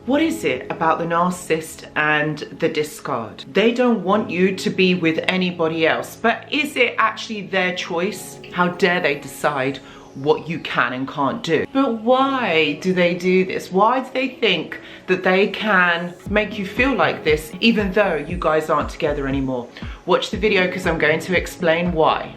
What is it about the narcissist and the discard? They don't want you to be with anybody else, but is it actually their choice? How dare they decide what you can and can't do? But why do they do this? Why do they think that they can make you feel like this even though you guys aren't together anymore? Watch the video because I'm going to explain why.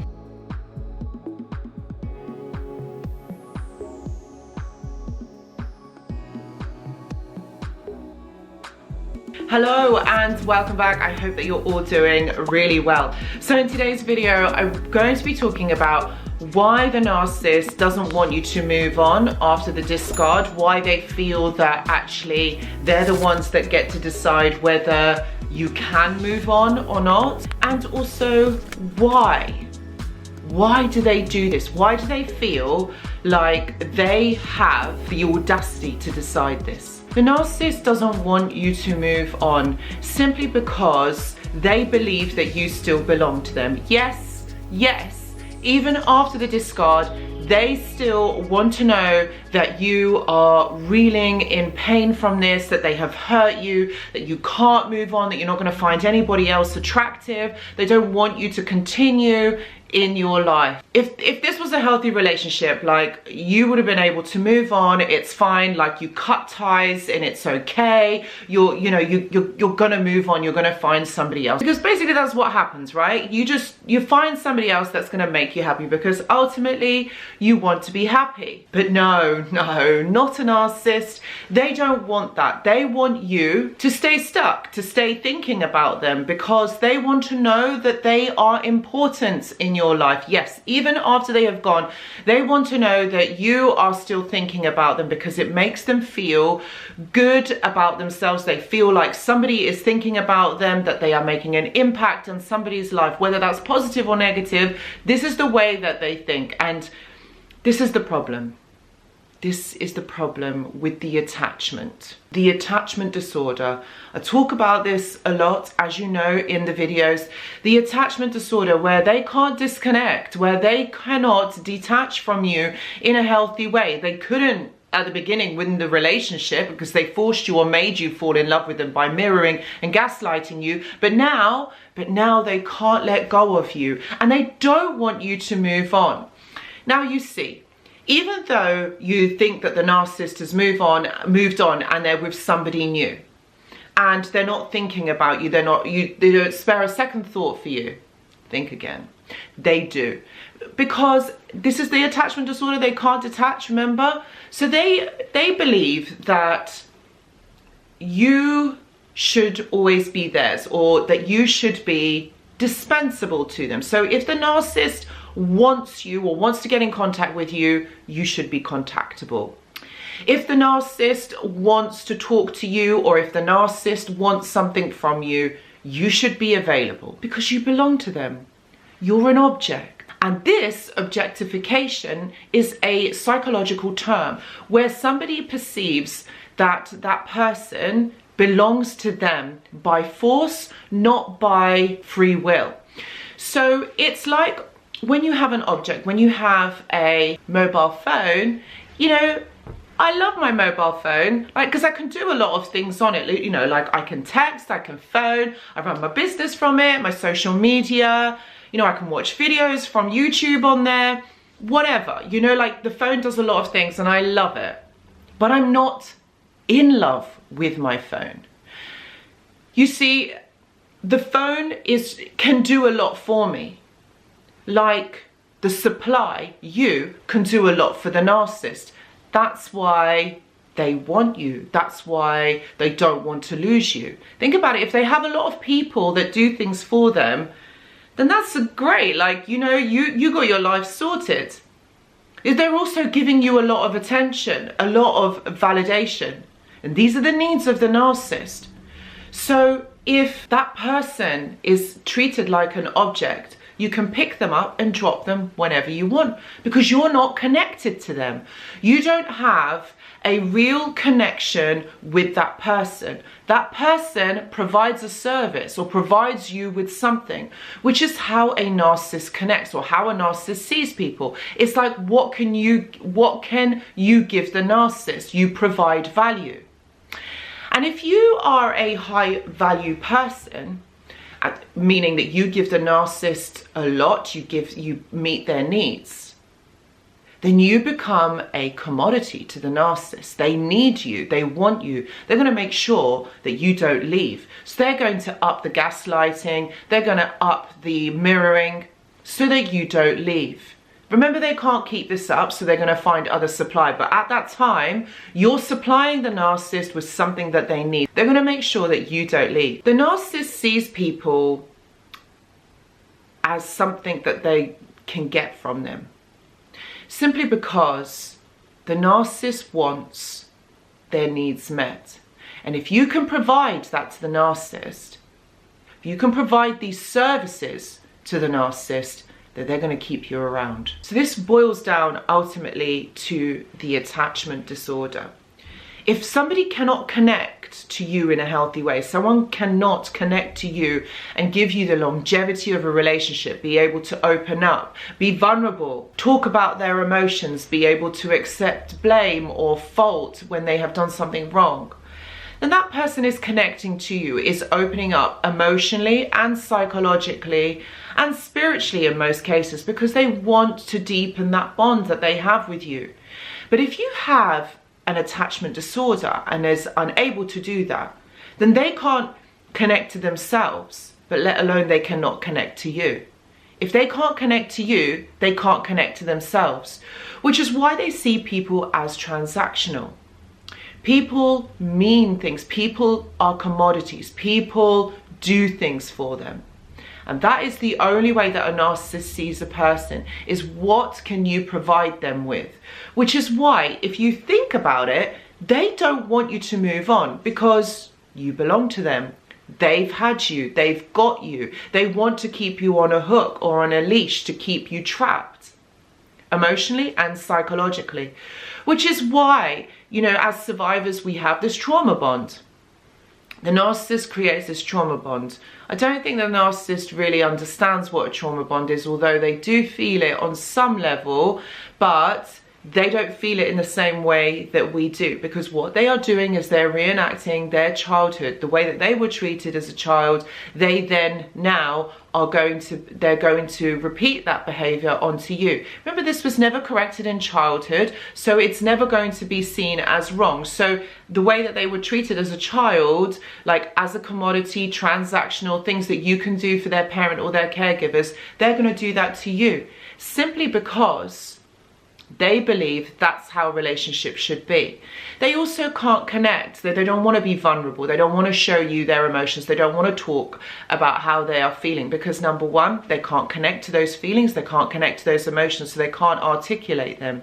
Hello and welcome back. I hope that you're all doing really well. So in today's video, I'm going to be talking about why the narcissist doesn't want you to move on after the discard, why they feel that actually they're the ones that get to decide whether you can move on or not, and also why. Why do they do this? Why do they feel like they have the audacity to decide this? The narcissist doesn't want you to move on simply because they believe that you still belong to them. Yes, even after the discard, they still want to know that you are reeling in pain from this, that they have hurt you, that you can't move on, that you're not going to find anybody else attractive. They don't want you to continue in your life. If this was a healthy relationship, like, you would have been able to move on, it's fine, like, you cut ties and it's okay, you're gonna move on, you're gonna find somebody else, because basically that's what happens, right? You find somebody else that's gonna make you happy because ultimately you want to be happy. But no, not a narcissist. They don't want that. They want you to stay stuck, to stay thinking about them, because they want to know that they are important in your life. Yes, even after they have gone, they want to know that you are still thinking about them, because it makes them feel good about themselves. They feel like somebody is thinking about them, that they are making an impact on somebody's life, whether that's positive or negative. This is the way that they think, and this is the problem. This is the problem with the attachment disorder. I talk about this a lot, as you know, in the videos. The attachment disorder, where they can't disconnect, where they cannot detach from you in a healthy way. They couldn't at the beginning within the relationship because they forced you or made you fall in love with them by mirroring and gaslighting you. But now they can't let go of you, and they don't want you to move on. Now, you see, even though you think that the narcissist has moved on and they're with somebody new, and they're not thinking about you, they don't spare a second thought for you, think again. They do, because this is the attachment disorder. They can't detach, remember? So they believe that you should always be theirs, or that you should be dispensable to them. So if the narcissist wants you or wants to get in contact with you, you should be contactable. If the narcissist wants to talk to you, or if the narcissist wants something from you, you should be available, because you belong to them. You're an object. And this objectification is a psychological term where somebody perceives that that person belongs to them by force, not by free will. So it's like when you have an object, when you have a mobile phone, you know, I love my mobile phone, like, because I can do a lot of things on it, you know, like I can text, I can phone, I run my business from it, my social media, you know, I can watch videos from YouTube on there, whatever, you know, like the phone does a lot of things and I love it. But I'm not in love with my phone. You see, the phone can do a lot for me. Like the supply, you can do a lot for the narcissist. That's why they want you. That's why they don't want to lose you. Think about it. If they have a lot of people that do things for them, then that's great. Like, you know, you got your life sorted. They're also giving you a lot of attention, a lot of validation. And these are the needs of the narcissist. So if that person is treated like an object, you can pick them up and drop them whenever you want, because you're not connected to them. You don't have a real connection with that person. That person provides a service or provides you with something, which is how a narcissist connects, or how a narcissist sees people. It's like, what can you give the narcissist? You provide value. And if you are a high value person, meaning that you give the narcissist a lot, you meet their needs, then you become a commodity to the narcissist. They need you, they want you, they're going to make sure that you don't leave. So they're going to up the gaslighting, they're going to up the mirroring so that you don't leave. Remember, they can't keep this up, so they're going to find other supply. But at that time, you're supplying the narcissist with something that they need. They're going to make sure that you don't leave. The narcissist sees people as something that they can get from them, simply because the narcissist wants their needs met. And if you can provide that to the narcissist, if you can provide these services to the narcissist, that they're going to keep you around. So this boils down ultimately to the attachment disorder. If somebody cannot connect to you in a healthy way, someone cannot connect to you and give you the longevity of a relationship, be able to open up, be vulnerable, talk about their emotions, be able to accept blame or fault when they have done something wrong, then that person is connecting to you, is opening up emotionally and psychologically and spiritually in most cases, because they want to deepen that bond that they have with you. But if you have an attachment disorder and is unable to do that, then they can't connect to themselves, but let alone they cannot connect to you. If they can't connect to you, they can't connect to themselves, which is why they see people as transactional. People mean things, people are commodities, people do things for them. And that is the only way that a narcissist sees a person, is what can you provide them with? Which is why, if you think about it, they don't want you to move on because you belong to them. They've had you, they've got you. They want to keep you on a hook or on a leash to keep you trapped, emotionally and psychologically. Which is why, you know, as survivors, we have this trauma bond. The narcissist creates this trauma bond. I don't think the narcissist really understands what a trauma bond is, although they do feel it on some level, but they don't feel it in the same way that we do, because what they are doing is they're reenacting their childhood, the way that they were treated as a child. They then now are going to repeat that behavior onto you. Remember, this was never corrected in childhood, so it's never going to be seen as wrong. So the way that they were treated as a child, like as a commodity, transactional, things that you can do for their parent or their caregivers, they're going to do that to you, simply because they believe that's how relationships should be. They also can't connect. They don't want to be vulnerable. They don't want to show you their emotions. They don't want to talk about how they are feeling, because number one, they can't connect to those feelings. They can't connect to those emotions, so they can't articulate them.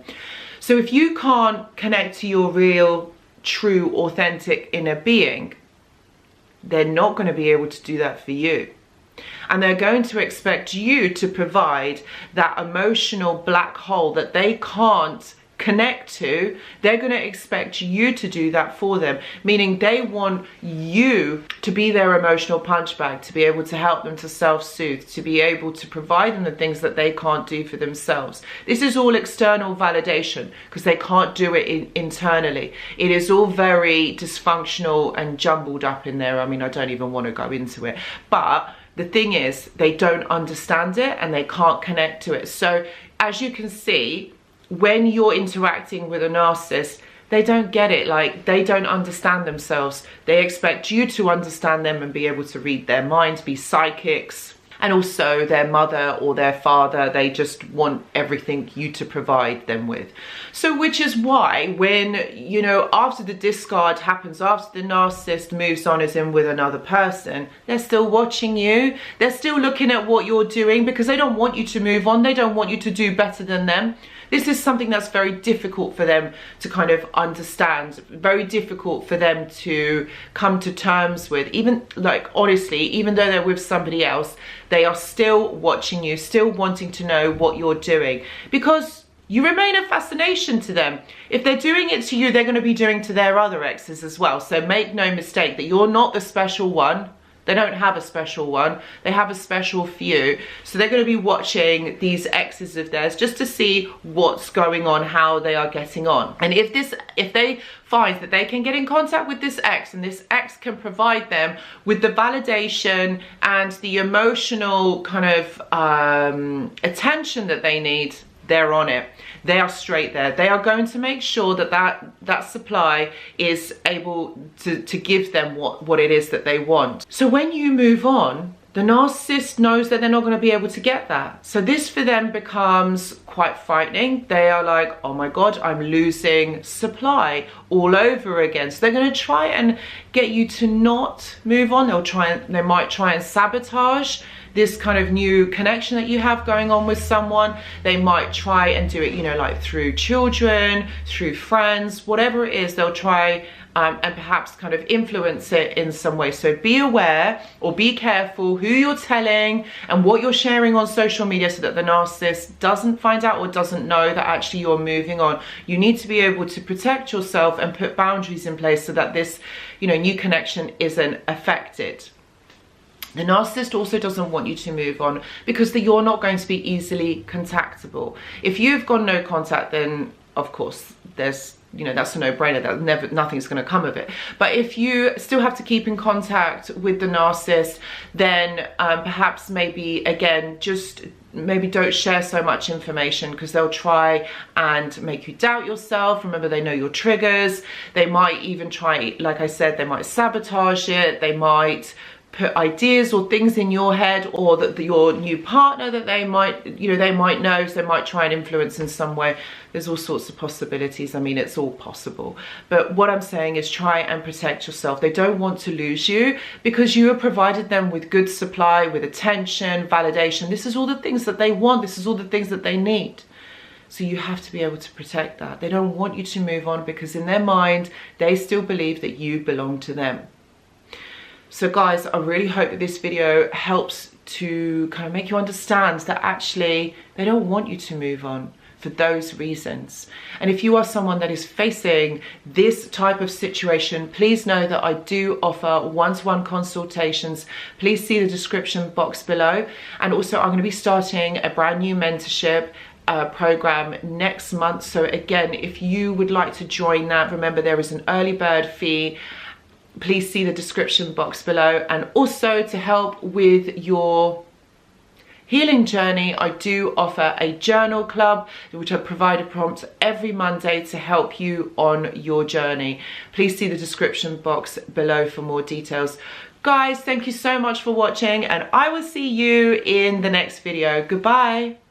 So if you can't connect to your real, true, authentic inner being, they're not going to be able to do that for you. And they're going to expect you to provide that emotional black hole that they can't connect to. They're going to expect you to do that for them, meaning they want you to be their emotional punch bag, to be able to help them to self-soothe, to be able to provide them the things that they can't do for themselves. This is all external validation because they can't do it internally. It is all very dysfunctional and jumbled up in there. I mean, I don't even want to go into it, but the thing is, they don't understand it and they can't connect to it. So as you can see, when you're interacting with a narcissist, they don't get it. Like, they don't understand themselves. They expect you to understand them and be able to read their minds, be psychics. And also their mother or their father, they just want everything you to provide them with. So which is why when, you know, after the discard happens, after the narcissist moves on as in with another person, they're still watching you. They're still looking at what you're doing because they don't want you to move on. They don't want you to do better than them. This is something that's very difficult for them to kind of understand, very difficult for them to come to terms with. Even, like, honestly, even though they're with somebody else, they are still watching you, still wanting to know what you're doing, because you remain a fascination to them. If they're doing it to you, they're going to be doing to their other exes as well. So make no mistake that you're not the special one They don't have a special one. They have a special few. So they're going to be watching these exes of theirs just to see what's going on, how they are getting on. And if they find that they can get in contact with this ex, and this ex can provide them with the validation and the emotional kind of attention that they need, they're on it. They are straight there. They are going to make sure that that supply is able to give them what it is that they want. So when you move on, the narcissist knows that they're not going to be able to get that. So this for them becomes quite frightening. They are like, oh my God, I'm losing supply all over again. So they're going to try and get you to not move on. They might try and sabotage this kind of new connection that you have going on with someone. They might try and do it, you know, like through children, through friends, whatever it is, they'll try and perhaps kind of influence it in some way. So be aware, or be careful who you're telling and what you're sharing on social media, so that the narcissist doesn't find out or doesn't know that actually you're moving on. You need to be able to protect yourself and put boundaries in place so that this, you know, new connection isn't affected. The narcissist also doesn't want you to move on because you're not going to be easily contactable. If you've got no contact, then of course there's, you know, that's a no-brainer, that nothing's going to come of it. But if you still have to keep in contact with the narcissist, then perhaps maybe again, just maybe don't share so much information, because they'll try and make you doubt yourself. Remember, they know your triggers. They might even try, like I said, they might sabotage it. They might put ideas or things in your head, or that your new partner that they might, you know, they might know, so they might try and influence in some way. There's all sorts of possibilities. I mean, it's all possible. But what I'm saying is try and protect yourself. They don't want to lose you because you have provided them with good supply, with attention, validation. This is all the things that they want. This is all the things that they need. So you have to be able to protect that. They don't want you to move on because in their mind, they still believe that you belong to them. So guys, I really hope that this video helps to kind of make you understand that actually they don't want you to move on for those reasons. And if you are someone that is facing this type of situation, please know that I do offer one-to-one consultations. Please see the description box below. And also I'm going to be starting a brand new mentorship program next month. So again, if you would like to join that, remember there is an early bird fee. Please see the description box below. And also to help with your healing journey, I do offer a journal club, which I provide a prompt every Monday to help you on your journey. Please see the description box below for more details. Guys, thank you so much for watching, and I will see you in the next video. Goodbye.